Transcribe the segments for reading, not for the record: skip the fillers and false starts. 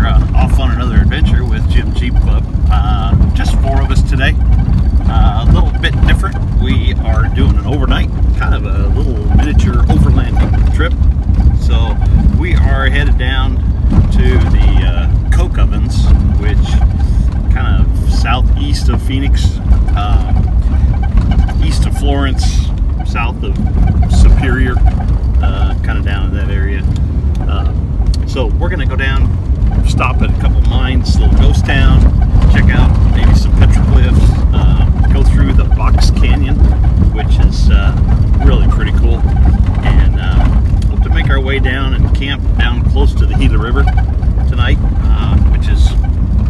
off on another adventure with Jim Jeep Club. Just four of us today. A little bit different. We are doing an overnight, kind of a little miniature overlanding trip. So we are headed down to the Coke Ovens, which kind of southeast of Phoenix, east of Florence, south of Superior, kind of down in that area. So we're going to go down, stop at a couple mines, little ghost town, check out maybe some petroglyphs, go through the Box Canyon, which is really pretty cool, and hope to make our way down and camp down close to the Gila River tonight, which is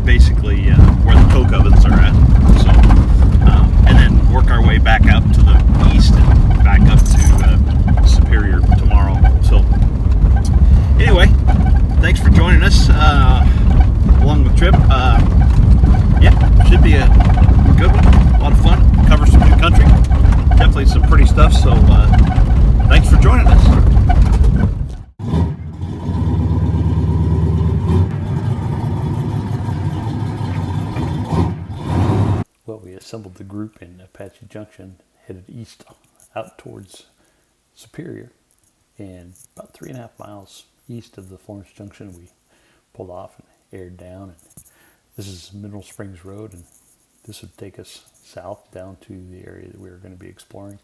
basically where the Coke Ovens are at. So, and then work our way back out to the east and back up to Superior tomorrow. So anyway, thanks for joining us along the trip. Yeah, should be a good one. A lot of fun. Cover some new country. Definitely some pretty stuff. So thanks for joining us. Well, we assembled the group in Apache Junction, headed east out towards Superior, and about 3.5 miles east of the Florence Junction we pulled off and aired down. And this is Mineral Springs Road, and this would take us south down to the area that we were going to be exploring,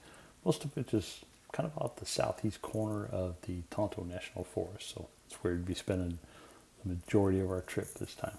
most of it is kind of off the southeast corner of the Tonto National Forest. So it's where we'd be spending the majority of our trip this time.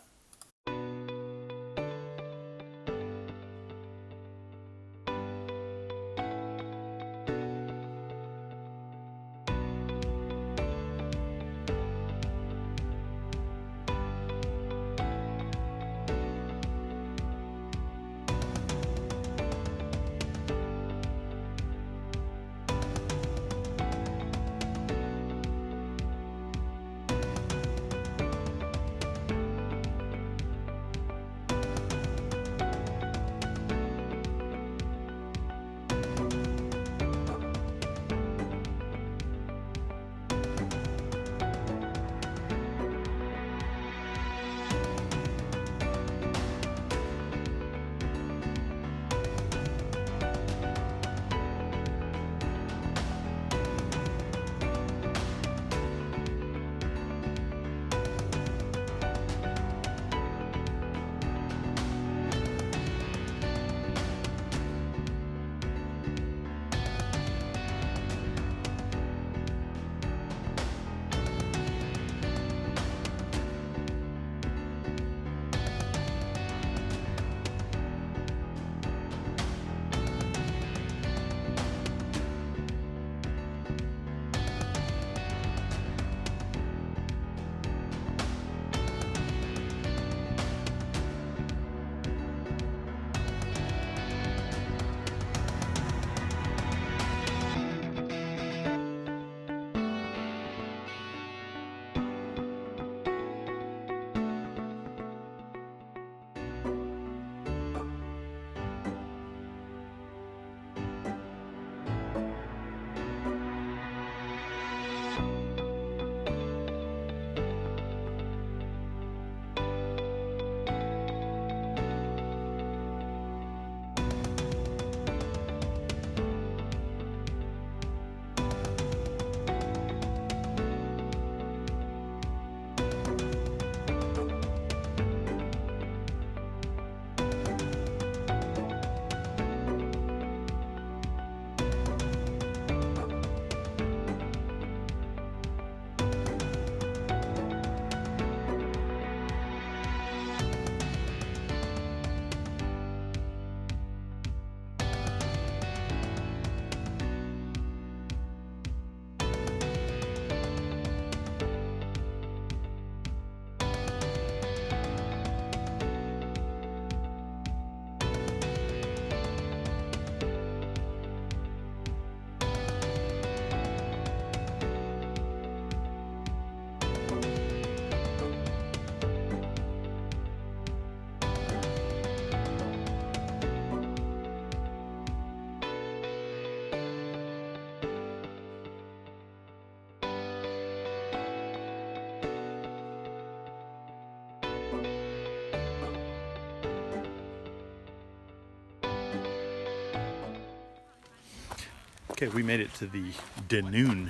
Okay, we made it to the Danoon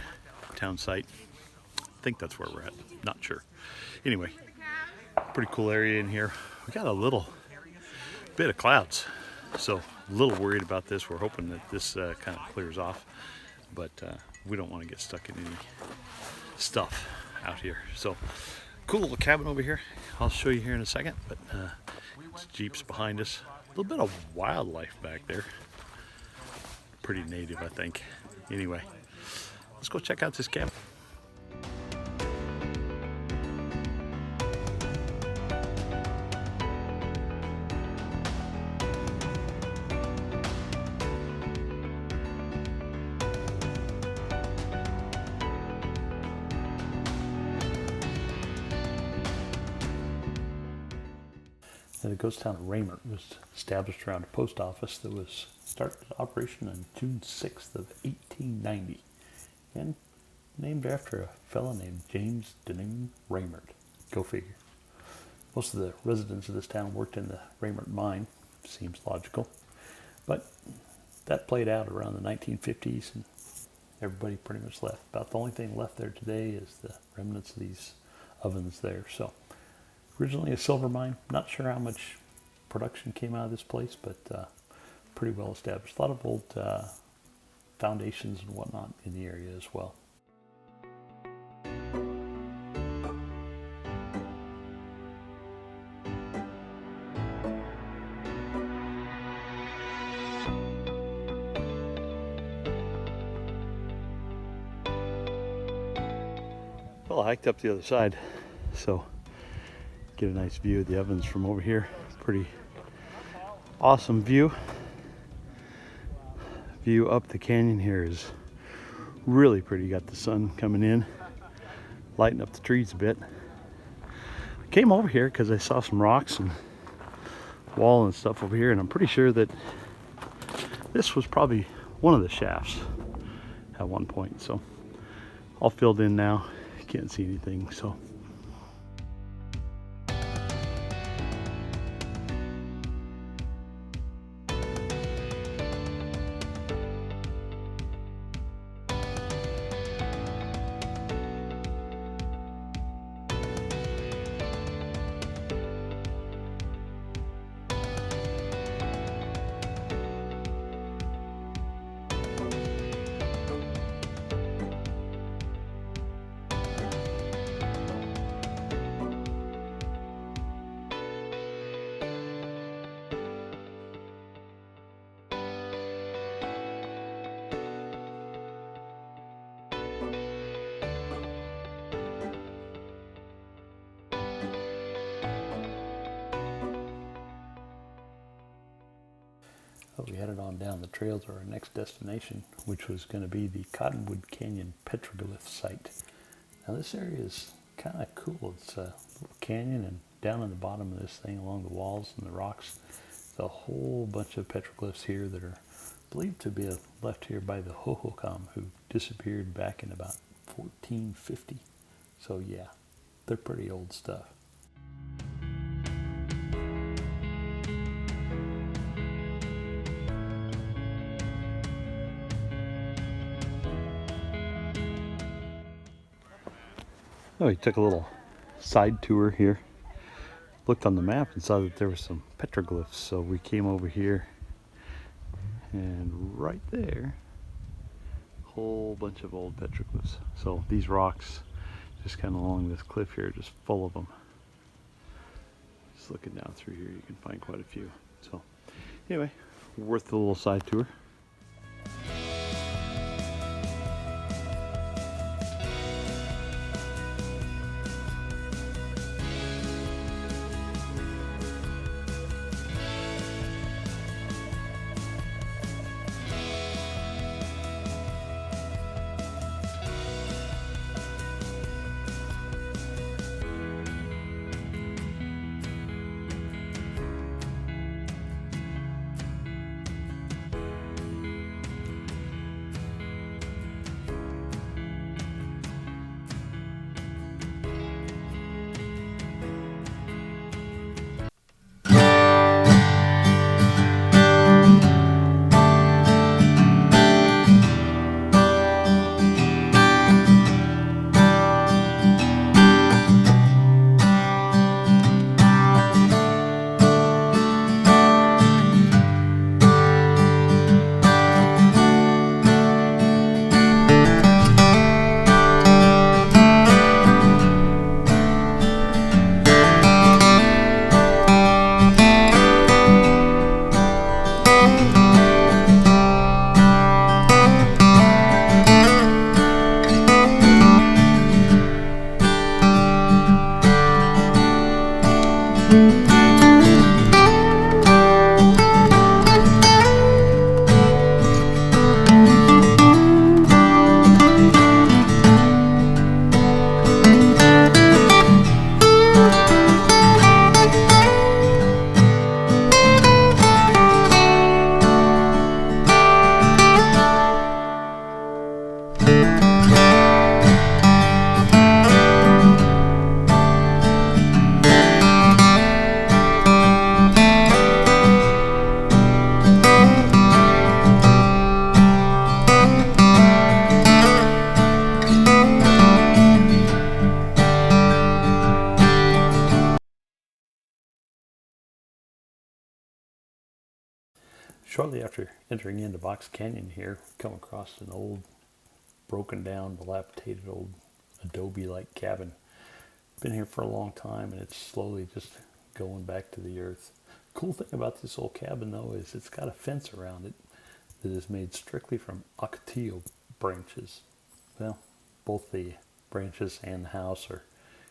town site. I think that's where we're at. Not sure. Anyway, pretty cool area in here. We got a little bit of clouds, so a little worried about this. We're hoping that this kind of clears off, but we don't want to get stuck in any stuff out here. So cool little cabin over here. I'll show you here in a second, but Jeep's behind us. A little bit of wildlife back there. Pretty native, I think. Anyway, let's go check out this cabin. The ghost town of Reymert was established around a post office that was started operation on June 6th of 1890 and named after a fellow named James Danoon Reymert. Go figure. Most of the residents of this town worked in the Reymert mine. Seems logical. But that played out around the 1950s and everybody pretty much left. About the only thing left there today is the remnants of these ovens there. So originally a silver mine. Not sure how much production came out of this place, but pretty well established. A lot of old foundations and whatnot in the area as well. Well, I hiked up the other side, so get a nice view of the ovens from over here. Pretty awesome view. View up the canyon here is really pretty. You got the sun coming in, lighting up the trees a bit. I came over here because I saw some rocks and wall and stuff over here, and I'm pretty sure that this was probably one of the shafts at one point. So all filled in now. Can't see anything, so we headed on down the trail to our next destination, which was going to be the Cottonwood Canyon petroglyph site. Now this area is kind of cool. It's a little canyon, and down in the bottom of this thing along the walls and the rocks, there's a whole bunch of petroglyphs here that are believed to be left here by the Hohokam, who disappeared back in about 1450. So yeah, they're pretty old stuff. Oh, we took a little side tour here. Looked on the map and saw that there were some petroglyphs, so we came over here, and right there, a whole bunch of old petroglyphs. So these rocks, just kind of along this cliff here, just full of them. Just looking down through here, you can find quite a few. So anyway, worth the little side tour. Shortly after entering into Box Canyon here, we come across an old, broken down, dilapidated old adobe-like cabin. Been here for a long time, and it's slowly just going back to the earth. Cool thing about this old cabin, though, is it's got a fence around it that is made strictly from ocotillo branches. Well, both the branches and the house are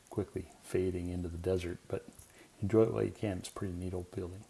quickly fading into the desert, but enjoy it while you can. It's a pretty neat old building.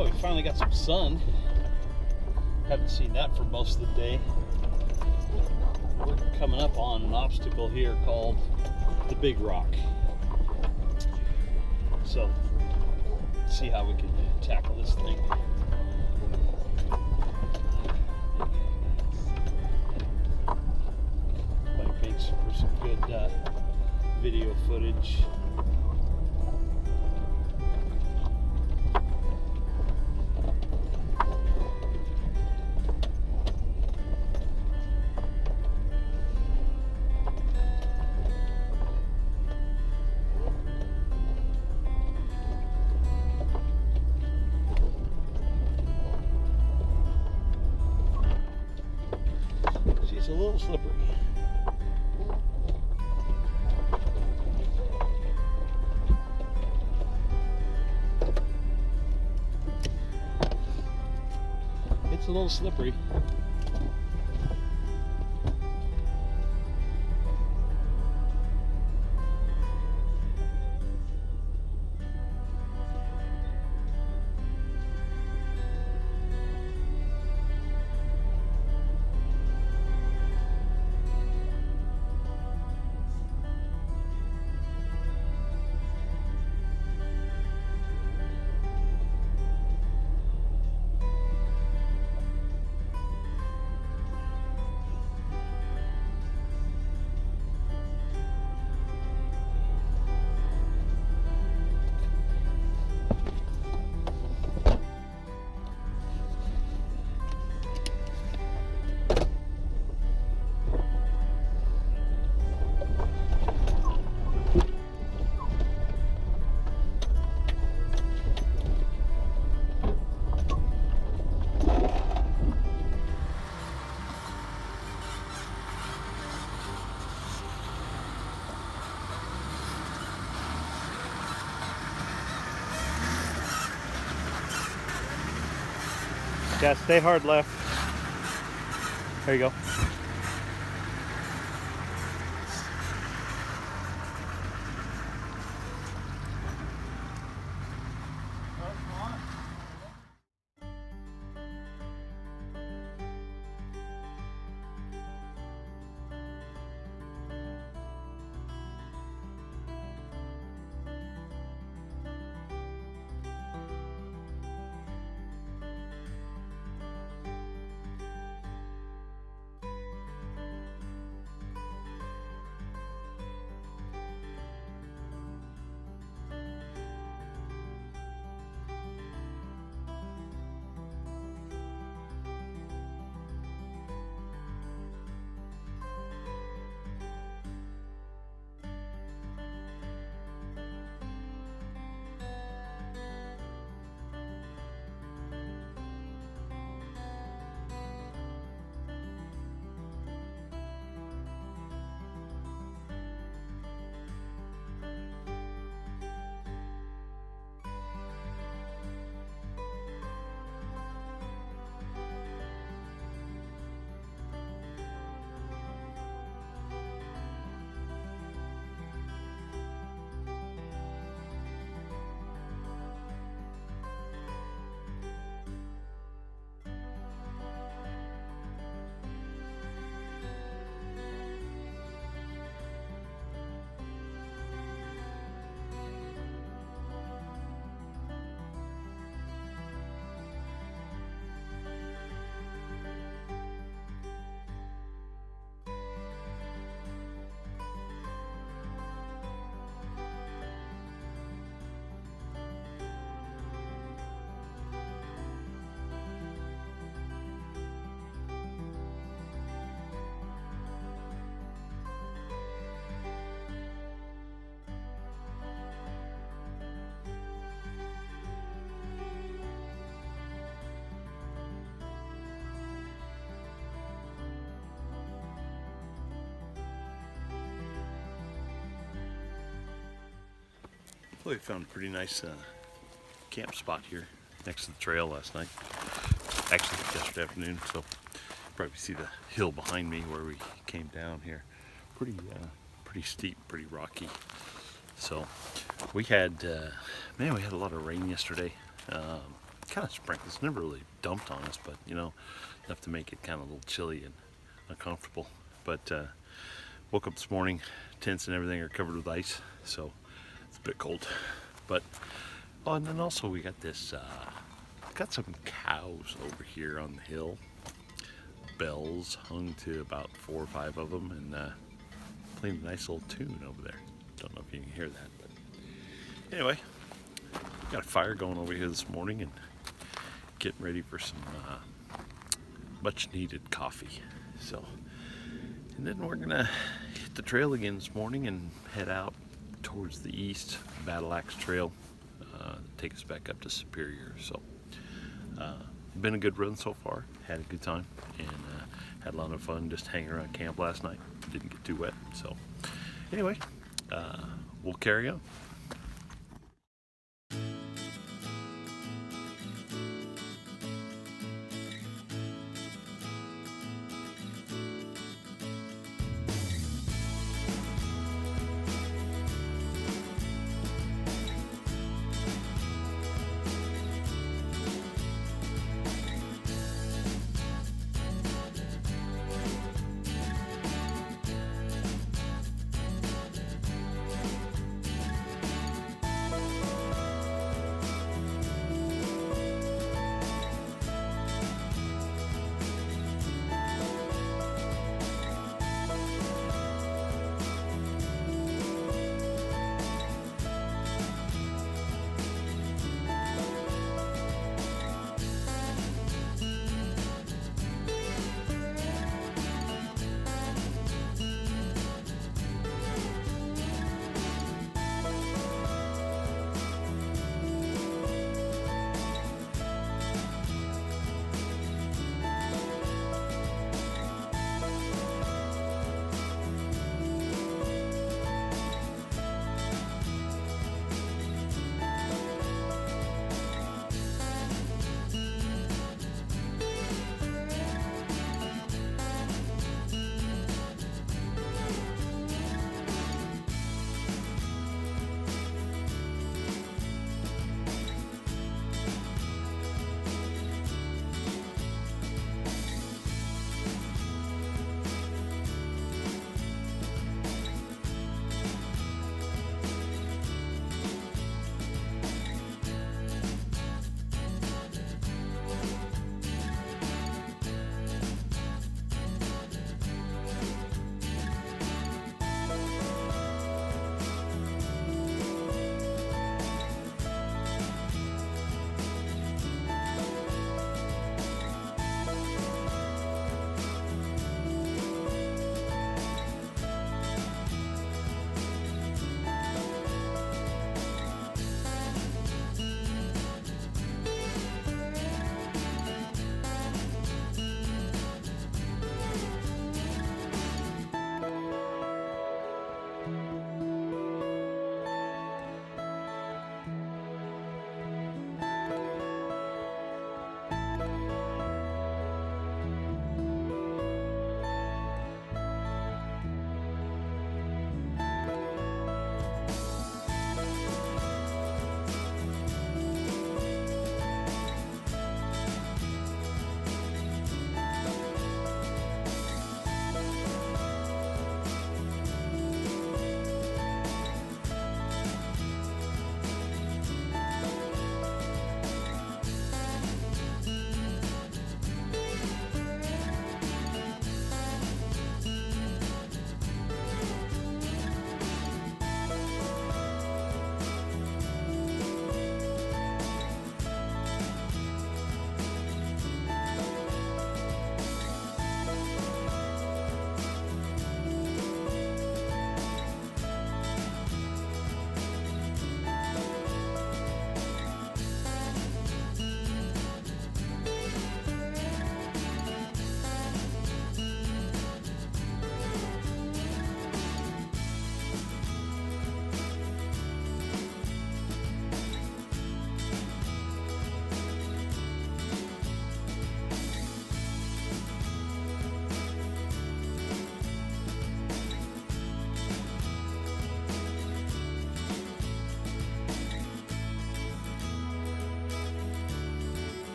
So we finally got some sun. Haven't seen that for most of the day. We're coming up on an obstacle here called the Big Rock. So let's see how we can tackle this thing. Might make for some good video footage. She's a little slippery. It's a little slippery. Yeah, stay hard left. There you go. Well, we found a pretty nice camp spot here next to the trail last night. Actually, yesterday afternoon. So probably see the hill behind me where we came down here. Pretty steep, pretty rocky. So we had, man, we had a lot of rain yesterday. kind of sprinkled. It's never really dumped on us, but you know, enough to make it kind of a little chilly and uncomfortable. But woke up this morning, tents and everything are covered with ice, so it's a bit cold. But oh, and then also we got this, got some cows over here on the hill. Bells hung to about 4 or 5 of them, and playing a nice little tune over there. Don't know if you can hear that, but anyway, got a fire going over here this morning and getting ready for some much needed coffee. So, and then we're gonna hit the trail again this morning and head out towards the east, Battle Axe Trail, take us back up to Superior. So, been a good run so far. Had a good time and had a lot of fun just hanging around camp last night. Didn't get too wet. So, anyway, we'll carry on.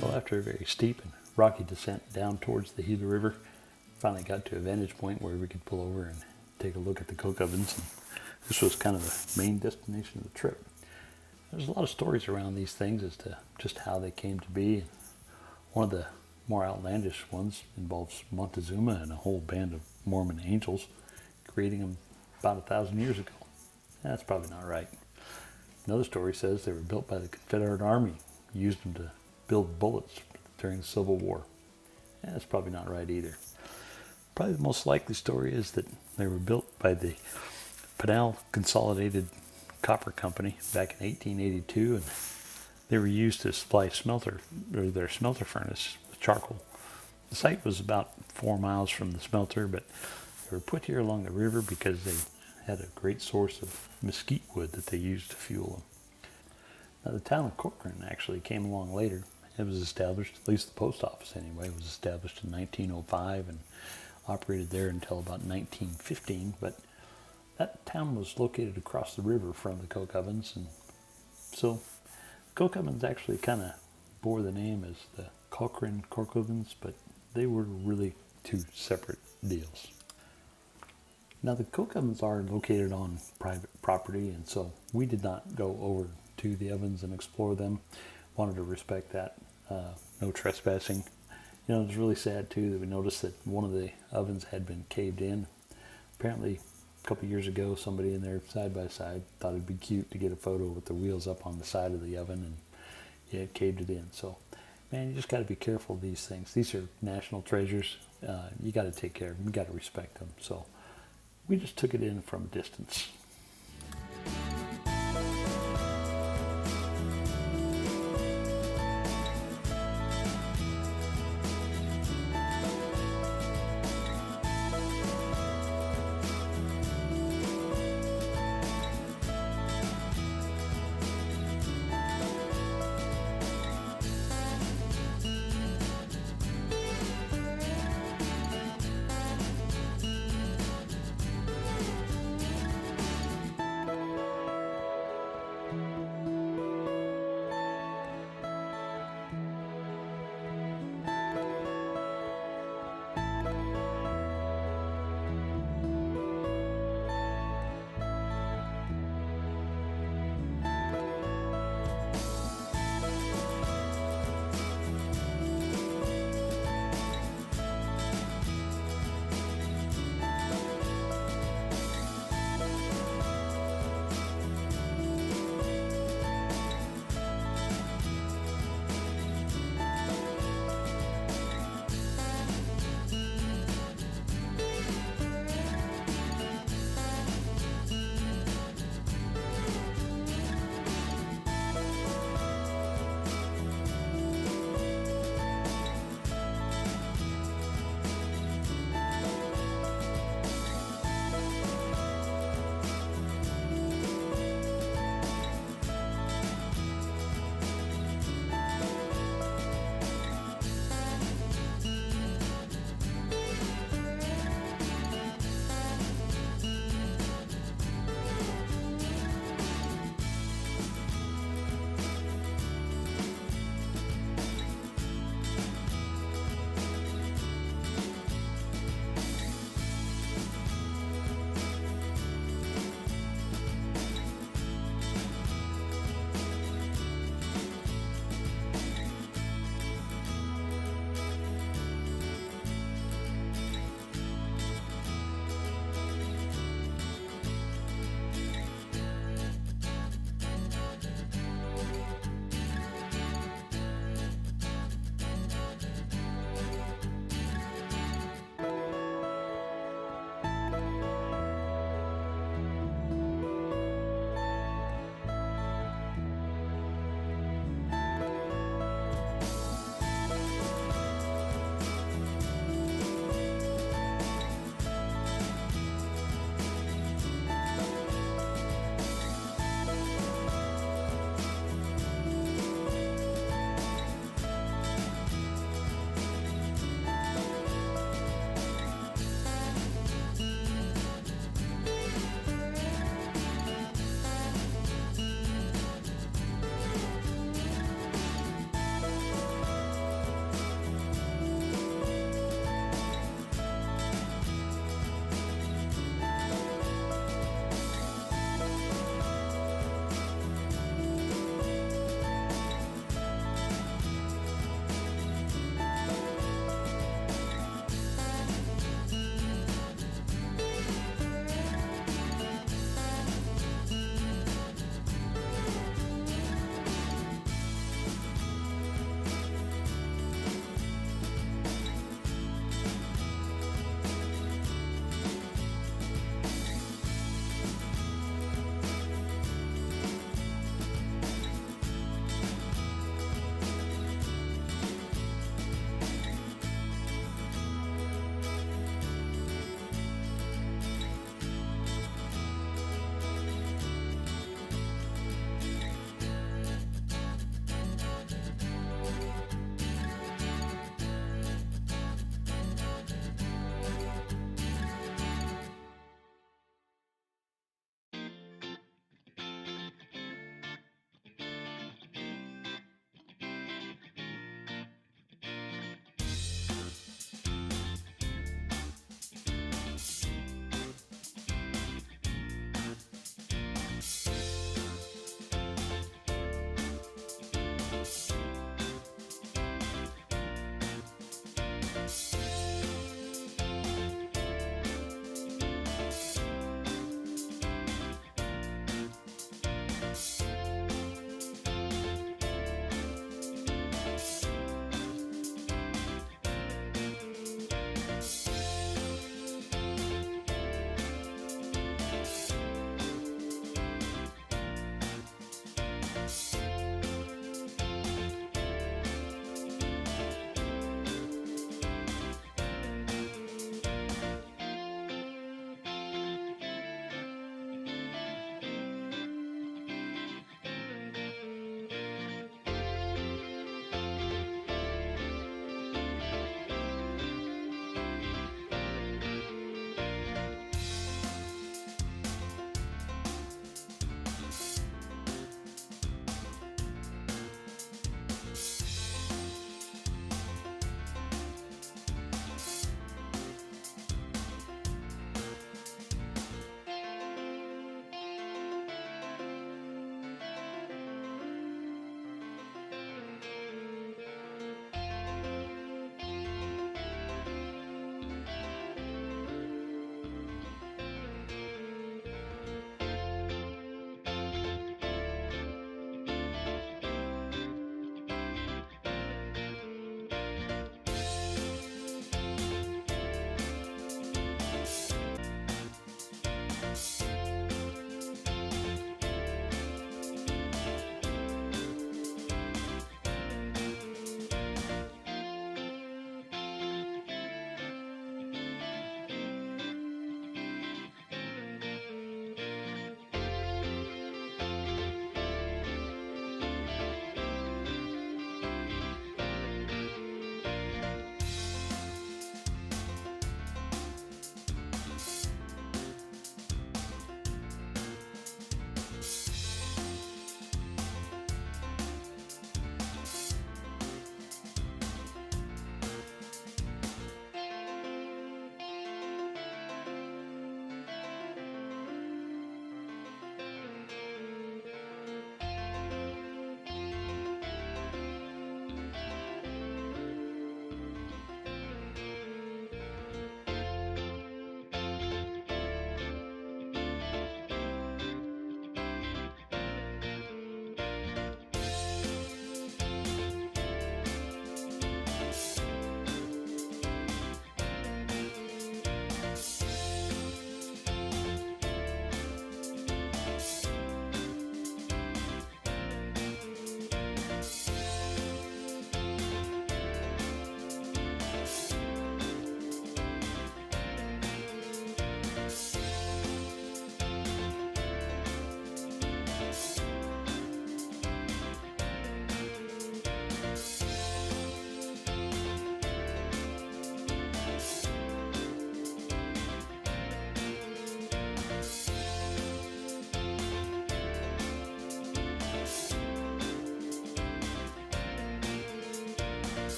Well, after a very steep and rocky descent down towards the Gila River, finally got to a vantage point where we could pull over and take a look at the coke ovens. And this was kind of the main destination of the trip. There's a lot of stories around these things as to just how they came to be. One of the more outlandish ones involves Montezuma and a whole band of Mormon angels creating them about 1,000 years ago. That's probably not right. Another story says they were built by the Confederate Army, used them to build bullets during the Civil War. That's probably not right either. Probably the most likely story is that they were built by the Pinal Consolidated Copper Company back in 1882, and they were used to supply their smelter furnace with charcoal. The site was about 4 miles from the smelter, but they were put here along the river because they had a great source of mesquite wood that they used to fuel them. Now, the town of Cochran actually came along later. It was established, at least the post office anyway, was established in 1905 and operated there until about 1915, but that town was located across the river from the coke ovens, and so coke ovens actually kind of bore the name as the Cochran Coke Ovens, but they were really two separate deals. Now, the coke ovens are located on private property, and so we did not go over to the ovens and explore them. Wanted to respect that. No trespassing. You know, it was really sad too that we noticed that one of the ovens had been caved in. Apparently, a couple years ago, somebody in there side by side thought it'd be cute to get a photo with the wheels up on the side of the oven, and yeah, it caved it in. So, man, you just got to be careful of these things. These are national treasures. You got to take care of them. You got to respect them. So, we just took it in from a distance.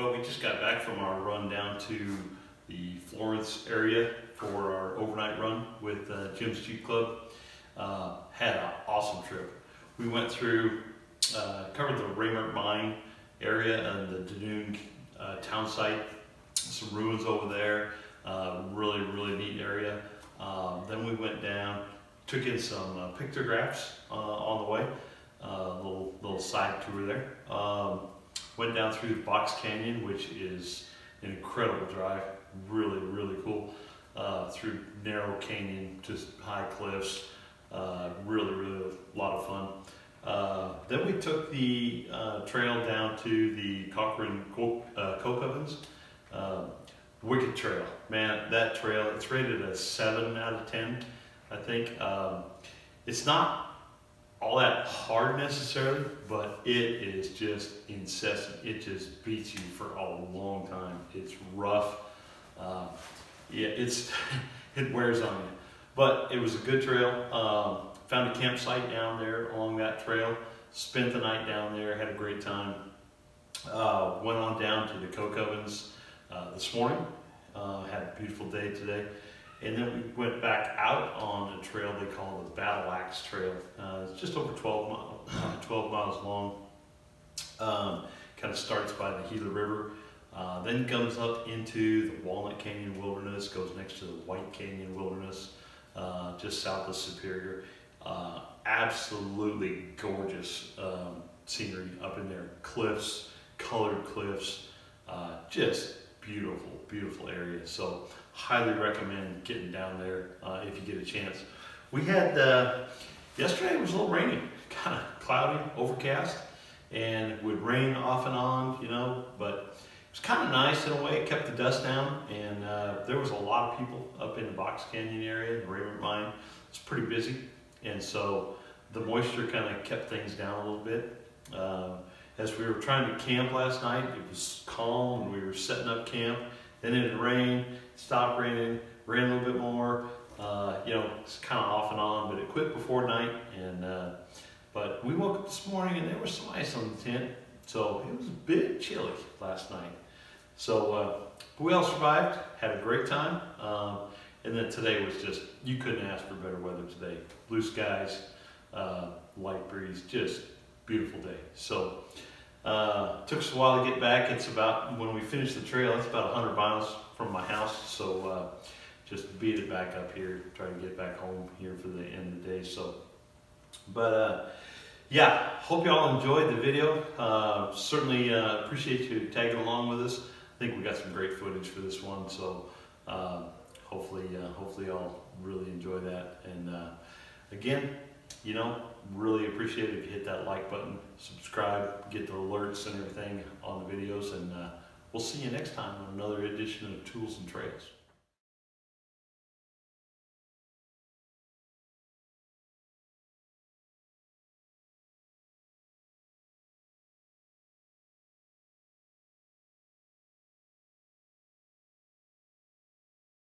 Well, we just got back from our run down to the Florence area for our overnight run with Jim's Jeep Club. Had an awesome trip. We went through, covered the Reymert mine area and the Danoon town site, some ruins over there, really neat area. Then we went down, took in some pictographs on the way, little side tour there. Went down through Box Canyon, which is an incredible drive, really cool. Through narrow canyon, just high cliffs, really a lot of fun. Then we took the trail down to the Cochran Coke Ovens. Wicked trail, man. That trail, it's rated a 7 out of 10, I think. It's not all that hard necessarily, but it is just incessant. It just beats you for a long time. It's rough. Yeah, it wears on you. But it was a good trail. Found a campsite down there along that trail. Spent the night down there. Had a great time. Went on down to the Coke Ovens this morning. Had a beautiful day today. And then we went back out on a trail they call the Battle Axe Trail. It's just over 12 miles long. Kind of starts by the Gila River, then comes up into the Walnut Canyon Wilderness, goes next to the White Canyon Wilderness, just south of Superior. Absolutely gorgeous scenery up in there. Cliffs, colored cliffs, just beautiful area. So highly recommend getting down there if you get a chance. We had, yesterday was a little rainy, kind of cloudy, overcast, and it would rain off and on, you know, but it was kind of nice in a way. It kept the dust down, and there was a lot of people up in the Box Canyon area, the Reymert mine. It's pretty busy, and so the moisture kind of kept things down a little bit. As we were trying to camp last night, it was calm, and we were setting up camp. Then it rained, stopped raining, rained a little bit more. You know, it's kind of off and on, but it quit before night. And but we woke up this morning and there was some ice on the tent, so it was a bit chilly last night. So but we all survived, had a great time. And then today was just, you couldn't ask for better weather today. Blue skies, light breeze, just beautiful day. So took us a while to get back. It's about, when we finished the trail, it's about 100 miles from my house. So just beat it back up here, try to get back home here for the end of the day. So, but yeah, hope you all enjoyed the video. Certainly appreciate you tagging along with us. I think we got some great footage for this one. So hopefully y'all really enjoy that. And again, you know, really appreciate it if you hit that like button, subscribe, get the alerts and everything on the videos, and we'll see you next time on another edition of Tools and Trails.